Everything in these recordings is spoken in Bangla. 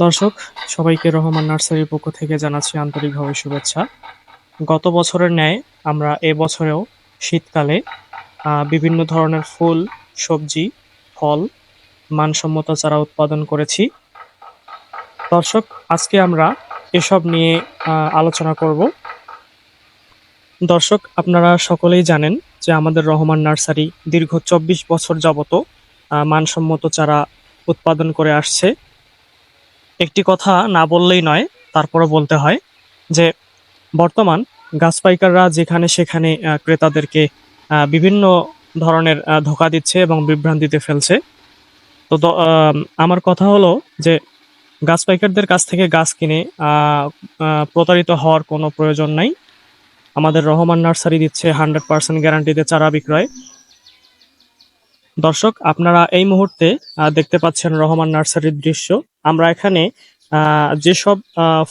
দর্শক, সবাইকে রহমান নার্সারির পক্ষ থেকে জানাচ্ছি আন্তরিকভাবে শুভেচ্ছা। গত বছরের ন্যায় আমরা এবছরেও শীতকালে বিভিন্ন ধরনের ফুল, সবজি, ফল, মানসম্মত চারা উৎপাদন করেছি। দর্শক, আজকে আমরা এসব নিয়ে আলোচনা করব। দর্শক, আপনারা সকলেই জানেন যে আমাদের রহমান নার্সারি দীর্ঘ ২৪ বছর যাবত মানসম্মত চারা উৎপাদন করে আসছে। একটি কথা না বললেই নয়, তারপরও বলতে হয় যে বর্তমান গাছ পাইকাররা যেখানে সেখানে ক্রেতাদেরকে বিভিন্ন ধরনের ধোঁকা দিচ্ছে এবং বিভ্রান্তিতে ফেলছে। তো আমার কথা হলো যে গাছ পাইকারদের কাছ থেকে গাছ কিনে প্রতারিত হওয়ার কোনো প্রয়োজন নাই। আমাদের রহমান নার্সারি দিচ্ছে 100% গ্যারান্টিতে চারা বিক্রয়। দর্শক, আপনারা এই মুহূর্তে দেখতে পাচ্ছেন রহমান নার্সারির দৃশ্য। আমরা এখানে যেসব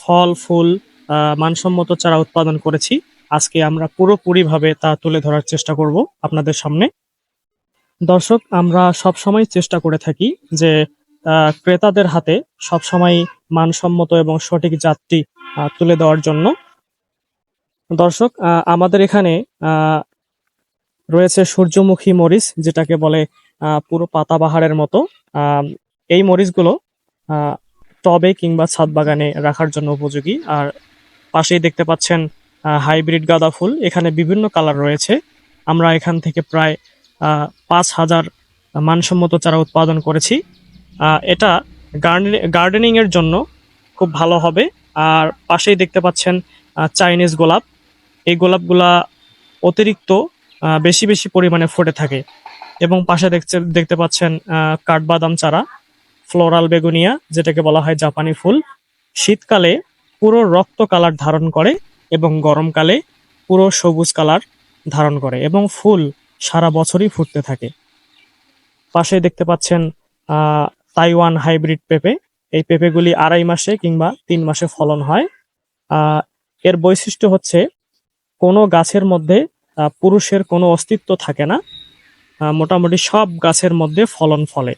ফল ফুল মানসম্মত চারা উৎপাদন করেছি, আজকে আমরা পুরোপুরিভাবে তা তুলে ধরার চেষ্টা করব আপনাদের সামনে। দর্শক, আমরা সবসময় চেষ্টা করে থাকি যে ক্রেতাদের হাতে সবসময় মানসম্মত এবং সঠিক জাতটি তুলে দেওয়ার জন্য। দর্শক, আমাদের এখানে রয়েছে সূর্যমুখী মরিচ, যেটাকে বলে পুরো পাতাবাহারের মতো। এই মরিচগুলো টবে কিংবা ছাদ বাগানে রাখার জন্য উপযোগী। আর পাশেই দেখতে পাচ্ছেন হাইব্রিড গাঁদা ফুল, এখানে বিভিন্ন কালার রয়েছে। আমরা এখান থেকে প্রায় ৫,০০০ মানসম্মত চারা উৎপাদন করেছি। এটা গার্ডেনিং এর জন্য খুব ভালো হবে। আর পাশেই দেখতে পাচ্ছেন চাইনিজ গোলাপ। এই গোলাপগুলা অতিরিক্ত বেশি বেশি পরিমাণে ফুটে থাকে। এবং পাশে দেখতে পাচ্ছেন কাঠবাদাম চারা, ফ্লোরাল বেগুনিয়া, যেটাকে বলা হয় জাপানি ফুল। শীতকালে পুরো রক্ত কালার ধারণ করে এবং গরমকালে পুরো সবুজ কালার ধারণ করে এবং ফুল সারা বছরই ফুটতে থাকে। পাশে দেখতে পাচ্ছেন আহ তাইওয়ান হাইব্রিড পেঁপে। এই পেঁপেগুলি ২.৫ মাসে কিংবা ৩ মাসে ফলন হয়। আহ এর বৈশিষ্ট্য হচ্ছে কোনো গাছের মধ্যে পুরুষের কোনো অস্তিত্ব থাকে না। মোটামুটি সব গাছের মধ্যে ফলন ফলে।